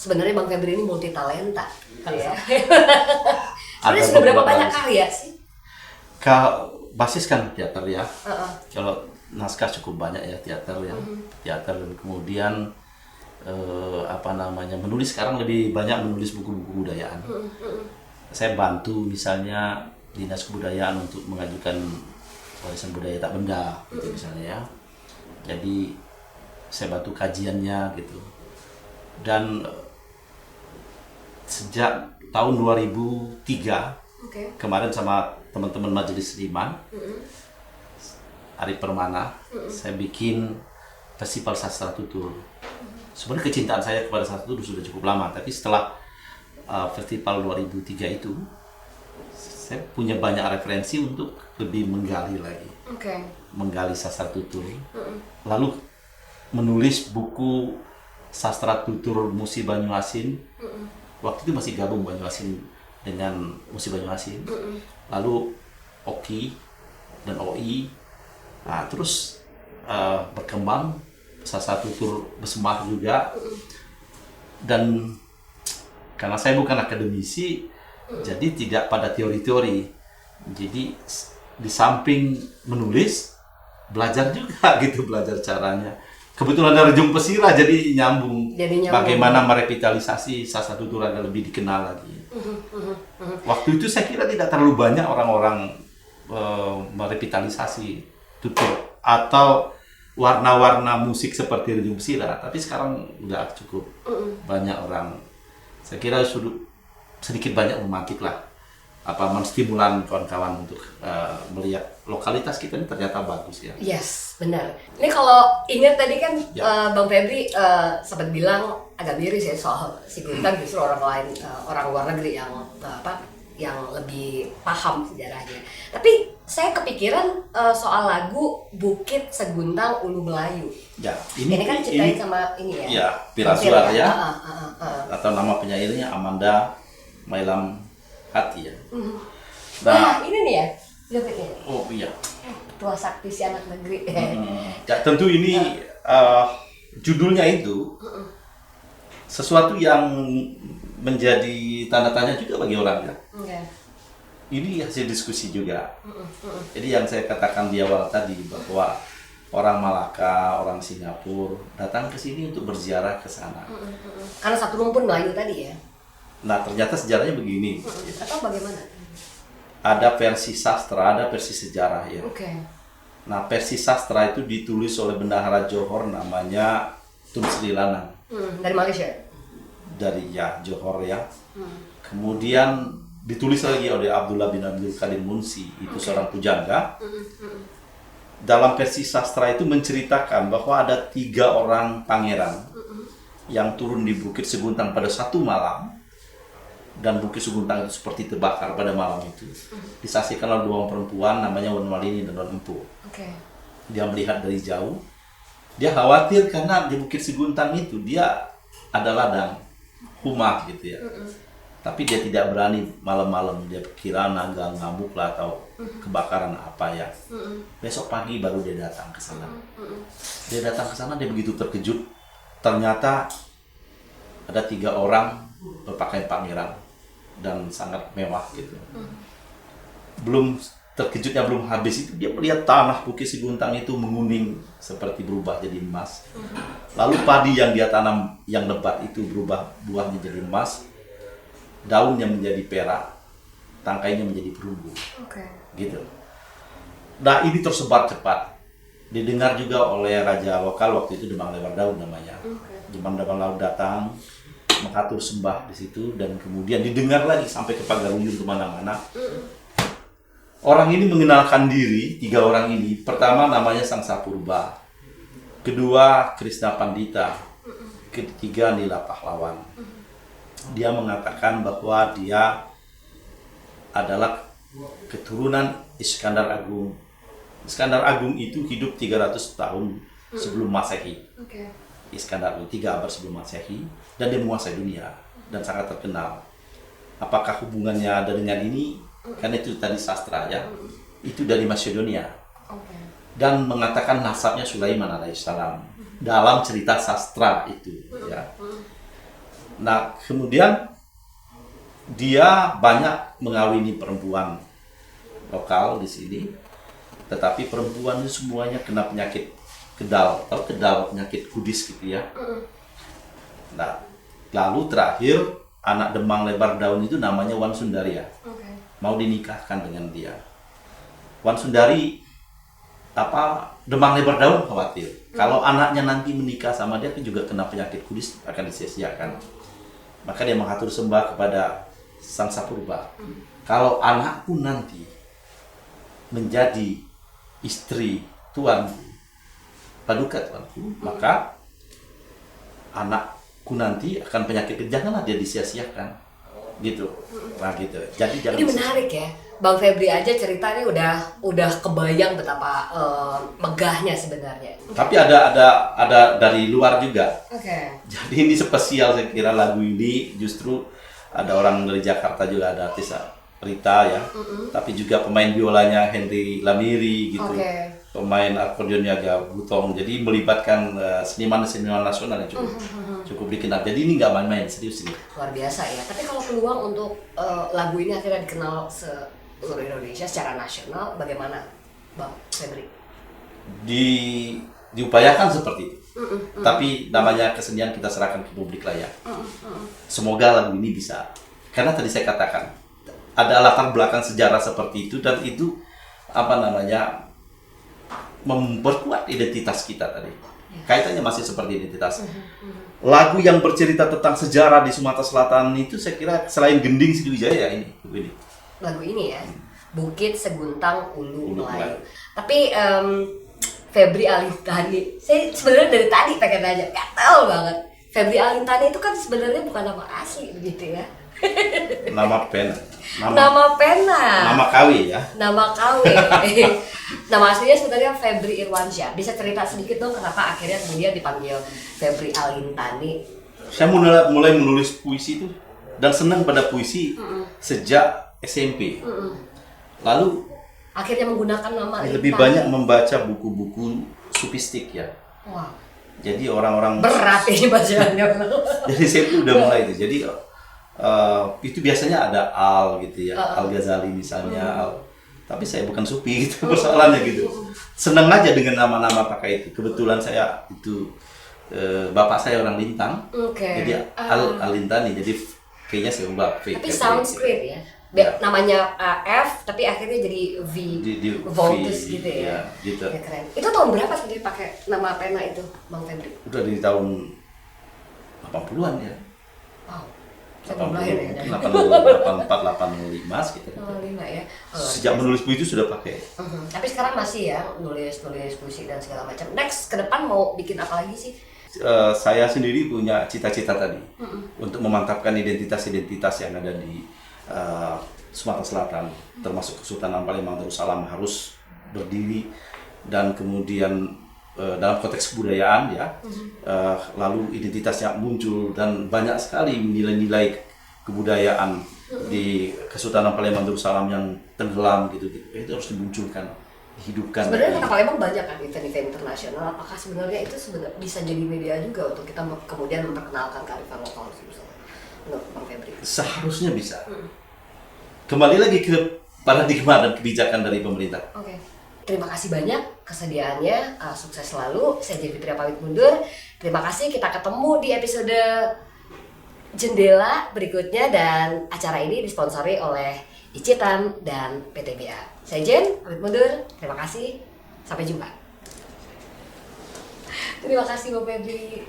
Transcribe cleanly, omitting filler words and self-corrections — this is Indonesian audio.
sebenarnya Bang Febri ini multi talenta, ya. Ada Sebenarnya sudah berapa beberapa banyak basis. karya sih? Basis kan teater ya. Heeh. Kalau naskah cukup banyak ya teater ya. Teater, dan kemudian menulis, sekarang lebih banyak menulis buku-buku budayaan. Saya bantu misalnya Dinas Kebudayaan untuk mengajukan warisan budaya tak benda gitu misalnya ya. Jadi saya bantu kajiannya gitu. Dan sejak tahun 2003 Oke. kemarin sama teman-teman Majelis Seniman Ari Permana, saya bikin Festival Sastra Tutur. Sebenarnya kecintaan saya kepada sastra tutur sudah cukup lama, tapi setelah Festival 2003 itu saya punya banyak referensi untuk lebih menggali lagi, Oke. menggali sastra tutur. Lalu menulis buku Sastra Tutur Musi Banyuasin. Waktu itu masih gabung Banyuasin dengan Musi Banyuasin. Lalu OKI dan OI. Nah, terus berkembang Sastra Tutur Besemar juga. Dan karena saya bukan akademisi, jadi tidak pada teori-teori. Jadi di samping menulis, belajar juga gitu, belajar caranya. Kebetulan ada Rejung Pesira, jadi nyambung. Bagaimana merevitalisasi sastra tutur agar lebih dikenal lagi. Waktu itu saya kira tidak terlalu banyak orang-orang merevitalisasi tutur atau warna-warna musik seperti Rejung Pesira, tapi sekarang udah cukup banyak orang. Saya kira sudah sedikit banyak memantik lah, menstimulan kawan-kawan untuk melihat lokalitas kita ini ternyata bagus ya. Yes, benar. Ini kalau ingat tadi kan Bang Febri sempat bilang agak miris ya soal Siguntan, justru orang lain, orang luar negeri yang lebih paham sejarahnya. Tapi saya kepikiran soal lagu Bukit Seguntang Ulu Melayu. Ya, ini kan ceritain sama ini ya. Ya, Pirasuar ya. Atau Atau nama penyairnya Amanda Mailam Hati ya. Nah, ini nih ya. Lihat ini. Oh iya. Ketua Sakti si anak negeri. Ya tentu ini judulnya itu sesuatu yang menjadi tanda tanya juga bagi orang ya. Ini hasil diskusi juga. Jadi yang saya katakan di awal tadi bahwa orang Malaka, orang Singapura datang ke sini untuk berziarah ke sana. Karena satu rumpun Melayu tadi ya. Nah ternyata sejarahnya begini. Atau bagaimana? Ada versi sastra, ada versi sejarah ya. Oke. Nah versi sastra itu ditulis oleh bendahara Johor namanya Tun Sri Lanang. Dari Malaysia. Dari ya Johor ya. Kemudian ditulis lagi oleh Abdullah bin Abdul Qadir Munsi, itu seorang pujangga. Dalam versi sastra itu menceritakan bahwa ada 3 orang pangeran yang turun di Bukit Seguntang pada satu malam, dan Bukit Seguntang itu seperti terbakar pada malam itu. Disaksikan oleh 2 orang perempuan namanya Wan Malini dan Wan Empu. Dia melihat dari jauh, dia khawatir karena di Bukit Seguntang itu dia ada ladang humah gitu ya. Tapi dia tidak berani malam-malam, dia kira naga ngamuk lah atau kebakaran apa ya. Besok pagi baru dia datang ke sana. Dia datang ke sana, dia begitu terkejut. Ternyata ada 3 orang berpakaian pangeran dan sangat mewah gitu. Belum terkejutnya belum habis itu, dia melihat tanah Bukit Seguntang itu menguning seperti berubah jadi emas. Lalu padi yang dia tanam yang lebat itu berubah buahnya jadi emas. Daunnya menjadi perak, tangkainya menjadi perunggu, gitu. Nah ini tersebar cepat, didengar juga oleh raja lokal waktu itu, Demang Lewar Daun namanya. Demang Lewar Daun datang mengatur sembah di situ, dan kemudian didengar lagi sampai ke Pagaruyung kemana-mana. Orang ini mengenalkan diri, 3 orang ini. Pertama namanya Sangsa Purba, kedua Krishna Pandita, ketiga Nila Pahlawan. Dia mengatakan bahwa dia adalah keturunan Iskandar Agung. Iskandar Agung itu hidup 300 tahun sebelum Masehi. Iskandar Agung 3 abad sebelum Masehi, dan dia menguasai dunia dan sangat terkenal. Apakah hubungannya ada dengan ini? Karena itu tadi sastra ya. Itu dari Macedonia. Dan mengatakan nasabnya Sulaiman alaihissalam dalam cerita sastra itu ya. Nah, kemudian dia banyak mengawini perempuan lokal di sini, tetapi perempuan itu semuanya kena penyakit kedal, atau kedal penyakit kudis gitu ya. Nah, lalu terakhir anak demang lebar daun itu namanya Wan Sundaria. Mau dinikahkan dengan dia. Wan Sundari demang lebar daun khawatir. Kalau anaknya nanti menikah sama dia juga kena penyakit kudis, akan disia-siakan. Maka dia mengatur sembah kepada Sang Sapurba. Kalau anakku nanti menjadi istri tuanku, paduka tuanku, maka anakku nanti akan penyakit, janganlah dia disia-siakan, gitu. Nah gitu. Jadi jangan. Ini menarik ya, Bang Febri aja ceritanya udah kebayang betapa megahnya sebenarnya. Tapi ada dari luar juga. Oke. Jadi ini spesial, saya kira lagu ini justru ada orang dari Jakarta juga, ada artis Rita ya, tapi juga pemain biolanya Henry Lamiri gitu, pemain akordeonnya Aga Butong, jadi melibatkan seniman-seniman nasional yang cukup dikenal. Jadi ini nggak main-main, serius ini. Luar biasa ya. Tapi kalau peluang untuk lagu ini akhirnya dikenal seluruh Indonesia secara nasional, bagaimana Bang Febri? Diupayakan seperti itu. Tapi namanya kesenian kita serahkan ke publik lah ya. Semoga lagu ini bisa. Karena tadi saya katakan ada latar belakang sejarah seperti itu, dan itu memperkuat identitas kita tadi. Kaitannya masih seperti identitas. Lagu yang bercerita tentang sejarah di Sumatera Selatan itu saya kira selain Gending Sriwijaya ini. Lagu ini ya, Bukit Seguntang Ulu Melayu. Melayu. Tapi Febri Alintani, saya sebenarnya dari tadi pengen nanya, gatel banget. Febri Alintani itu kan sebenarnya bukan nama asli begitu ya? Nama pena. Nama pena. Nama KW ya. Nama KW. Nama aslinya sebenarnya Febri Irwansyah. Bisa cerita sedikit dong kenapa akhirnya kemudian dipanggil Febri Alintani? Saya mulai menulis puisi itu dan senang pada puisi sejak SMP. Lalu akhirnya menggunakan nama lebih Alintani. banyak membaca buku-buku sufistik ya. Wah. Jadi orang-orang berat ini bacaannya. Jadi saya itu udah mulai itu. Jadi itu biasanya ada Al gitu ya, Al Ghazali misalnya. Tapi saya bukan sufi gitu persoalannya gitu. Senang aja dengan nama-nama pakai itu. Kebetulan saya itu bapak saya orang Lintang. Jadi Alintani. Jadi kayaknya saya ubah V. Tapi Sanskrit ya. Namanya F tapi akhirnya jadi V, Voltus gitu ya. Gitu. Ya, keren. Itu tahun berapa sih dipakai nama pena itu, Bang Febri? Udah di tahun 80-an ya. Wow. Saya belum lahir ya. 84, 85 sekitar. 85 ya. Sejak menulis puisi itu sudah pakai. Tapi sekarang masih ya nulis puisi dan segala macam. Next ke depan mau bikin apa lagi sih? Saya sendiri punya cita-cita tadi untuk memantapkan identitas-identitas yang ada di Sumatera Selatan, termasuk Kesultanan Palembang Darussalam harus berdiri, dan kemudian dalam konteks kebudayaan ya, lalu identitasnya muncul, dan banyak sekali nilai-nilai kebudayaan di Kesultanan Palembang Darussalam yang tenggelam gitu, itu harus dimunculkan, dihidupkan. Sebenarnya Kota Palembang banyak kan event-event internasional. Apakah sebenarnya itu bisa jadi media juga untuk kita kemudian memperkenalkan kearifan lokal misalnya? Menurut Bang Febri? Seharusnya bisa. Kembali lagi ke paradigma dan kebijakan dari pemerintah. Oke. Terima kasih banyak kesediaannya. Sukses selalu. Saya Fitria pamit mundur. Terima kasih. Kita ketemu di episode Jendela berikutnya, dan acara ini disponsori oleh Icitan dan PTBA. Saya Jen, pamit mundur. Terima kasih. Sampai jumpa. Terima kasih Bang Febri.